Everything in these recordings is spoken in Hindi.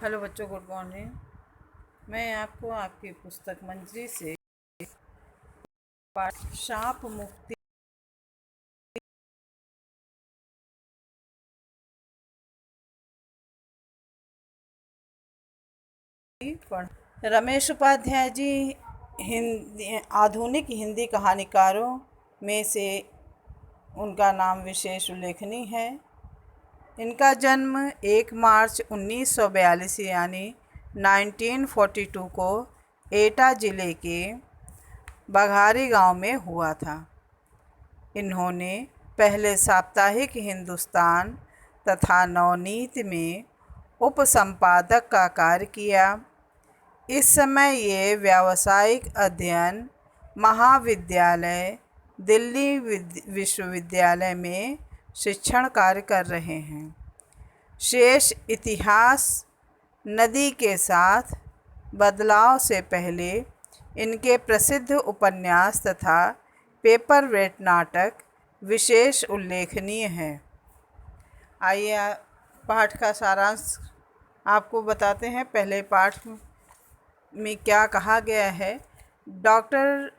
हेलो बच्चों, गुड मॉर्निंग। मैं आपको आपकी पुस्तक मंजरी से पाठ शाप मुक्ति पढ़। रमेश उपाध्याय जी हिंदी आधुनिक हिंदी कहानीकारों में से उनका नाम विशेष उल्लेखनीय है। इनका जन्म 1 मार्च 1942 यानी 1942 को एटा ज़िले के बघारी गांव में हुआ था। इन्होंने पहले साप्ताहिक हिंदुस्तान तथा नवनीत में उपसंपादक का कार्य किया। इस समय ये व्यावसायिक अध्ययन महाविद्यालय दिल्ली विश्वविद्यालय में शिक्षण कार्य कर रहे हैं। शेष इतिहास नदी के साथ बदलाव से पहले इनके प्रसिद्ध उपन्यास तथा पेपरवेट नाटक विशेष उल्लेखनीय है। आइए पाठ का सारांश आपको बताते हैं। पहले पाठ में क्या कहा गया है। डॉक्टर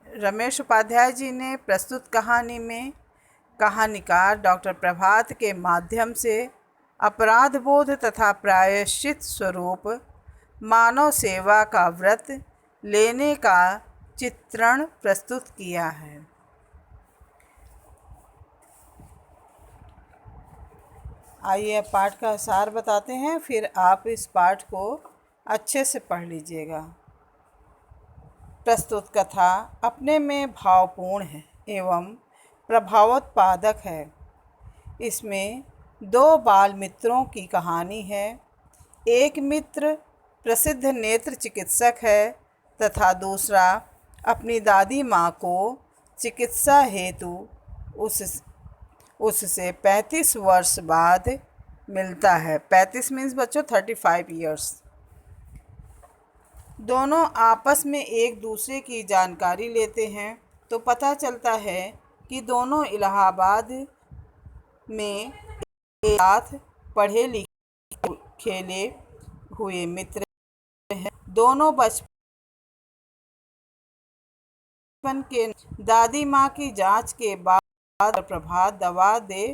रमेश उपाध्याय जी ने प्रस्तुत कहानी में कहानीकार डॉक्टर प्रभात के माध्यम से अपराध बोध तथा प्रायश्चित स्वरूप मानव सेवा का व्रत लेने का चित्रण प्रस्तुत किया है। आइए पाठ का सार बताते हैं, फिर आप इस पाठ को अच्छे से पढ़ लीजिएगा। प्रस्तुत कथा अपने में भावपूर्ण है एवं प्रभावोत्पादक है। इसमें 2 बाल मित्रों की कहानी है। एक मित्र प्रसिद्ध नेत्र चिकित्सक है तथा दूसरा अपनी दादी माँ को चिकित्सा हेतु उससे 35 वर्ष बाद मिलता है। 35 मीन्स बच्चों 35 ईयर्स। दोनों आपस में एक दूसरे की जानकारी लेते हैं तो पता चलता है कि दोनों इलाहाबाद में एक साथ पढ़े लिखे खेले हुए मित्र हैं। दोनों बचपन के दादी माँ की जांच के बाद प्रभात दवा दे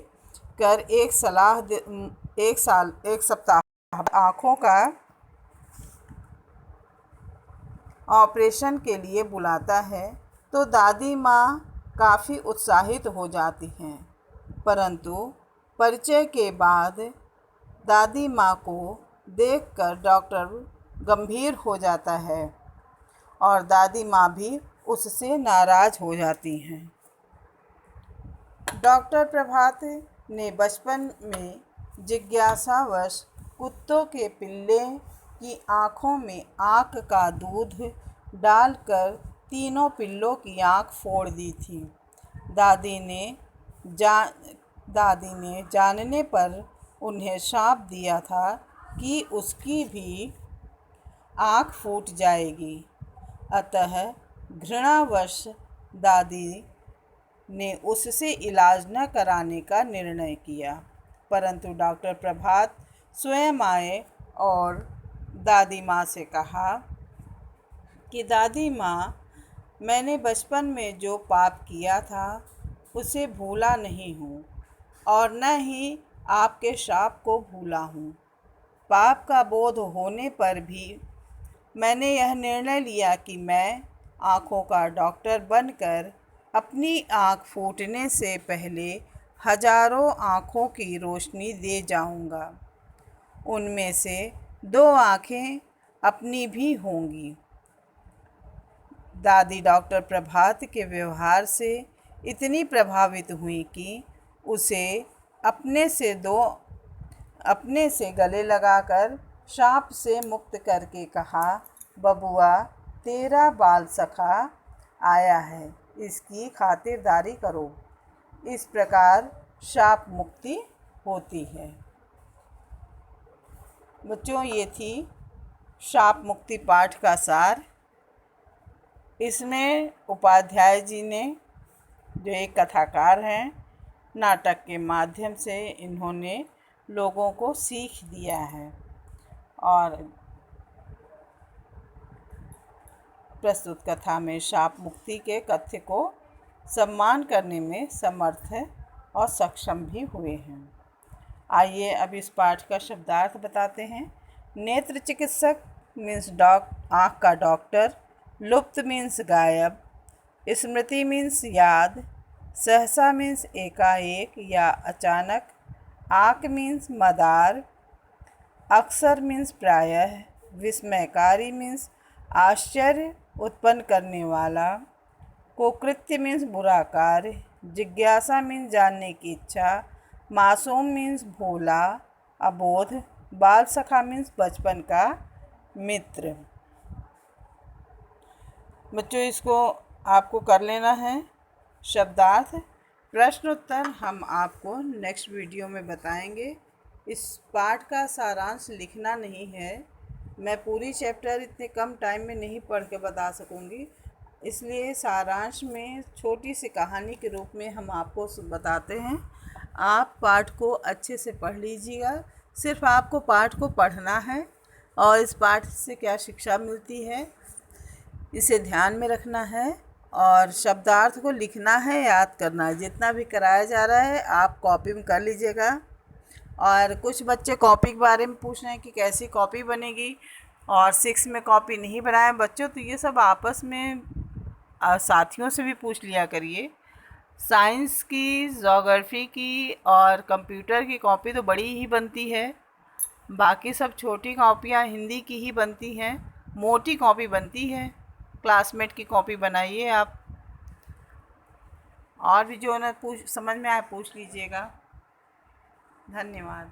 कर एक सप्ताह आँखों का ऑपरेशन के लिए बुलाता है तो दादी माँ काफ़ी उत्साहित हो जाती हैं, परंतु परिचय के बाद दादी माँ को देखकर डॉक्टर गंभीर हो जाता है और दादी माँ भी उससे नाराज़ हो जाती हैं। डॉक्टर प्रभात ने बचपन में जिज्ञासावश कुत्तों के पिल्ले की आँखों में आँख का दूध डालकर तीनों पिल्लों की आँख फोड़ दी थी। दादी ने जानने पर उन्हें शाप दिया था कि उसकी भी आँख फूट जाएगी। अतः घृणावश दादी ने उससे इलाज न कराने का निर्णय किया, परंतु डॉक्टर प्रभात स्वयं आए और दादी माँ से कहा कि दादी माँ, मैंने बचपन में जो पाप किया था उसे भूला नहीं हूँ और न ही आपके शाप को भूला हूँ। पाप का बोध होने पर भी मैंने यह निर्णय लिया कि मैं आँखों का डॉक्टर बनकर अपनी आँख फूटने से पहले हजारों आँखों की रोशनी दे जाऊंगा। उनमें से 2 आँखें अपनी भी होंगी। दादी डॉक्टर प्रभात के व्यवहार से इतनी प्रभावित हुई कि उसे अपने से गले लगाकर शाप से मुक्त करके कहा, बबुआ, तेरा बाल सखा आया है, इसकी खातिरदारी करो। इस प्रकार शाप मुक्ति होती है। बच्चों, ये थी शाप मुक्ति पाठ का सार। इसमें उपाध्याय जी ने, जो एक कथाकार हैं, नाटक के माध्यम से इन्होंने लोगों को सीख दिया है। और प्रस्तुत कथा में शाप मुक्ति के कथ्य को सम्मान करने में समर्थ है और सक्षम भी हुए हैं। आइए अब इस पाठ का शब्दार्थ बताते हैं। नेत्र चिकित्सक मीन्स आँख का डॉक्टर, लुप्त मीन्स गायब, स्मृति मीन्स याद, सहसा मीन्स एकाएक या अचानक, आँख मीन्स मदार, अक्सर मीन्स प्रायः, विस्मयकारी मीन्स आश्चर्य उत्पन्न करने वाला, कुकृत्य मीन्स बुरा कार्य, जिज्ञासा मीन्स जानने की इच्छा, मासूम मीन्स भोला, अबोध, बाल सखा मीन्स बचपन का मित्र। बच्चों, इसको आपको कर लेना है शब्दार्थ। प्रश्न उत्तर हम आपको नेक्स्ट वीडियो में बताएंगे। इस पाठ का सारांश लिखना नहीं है, मैं पूरी चैप्टर इतने कम टाइम में नहीं पढ़ के बता सकूंगी, इसलिए सारांश में छोटी सी कहानी के रूप में हम आपको बताते हैं। आप पाठ को अच्छे से पढ़ लीजिएगा। सिर्फ आपको पाठ को पढ़ना है और इस पाठ से क्या शिक्षा मिलती है इसे ध्यान में रखना है और शब्दार्थ को लिखना है, याद करना है। जितना भी कराया जा रहा है आप कॉपी में कर लीजिएगा। और कुछ बच्चे कॉपी के बारे में पूछ रहे हैं कि कैसी कॉपी बनेगी और 6 में कॉपी नहीं बनाए बच्चों, तो ये सब आपस में साथियों से भी पूछ लिया करिए। साइंस की, ज्योग्राफी की और कंप्यूटर की कॉपी तो बड़ी ही बनती है, बाकी सब छोटी कॉपियाँ हिंदी की ही बनती हैं, मोटी कॉपी बनती है। क्लासमेट की कॉपी बनाइए आप। और भी जो ना समझ में आए पूछ लीजिएगा। धन्यवाद।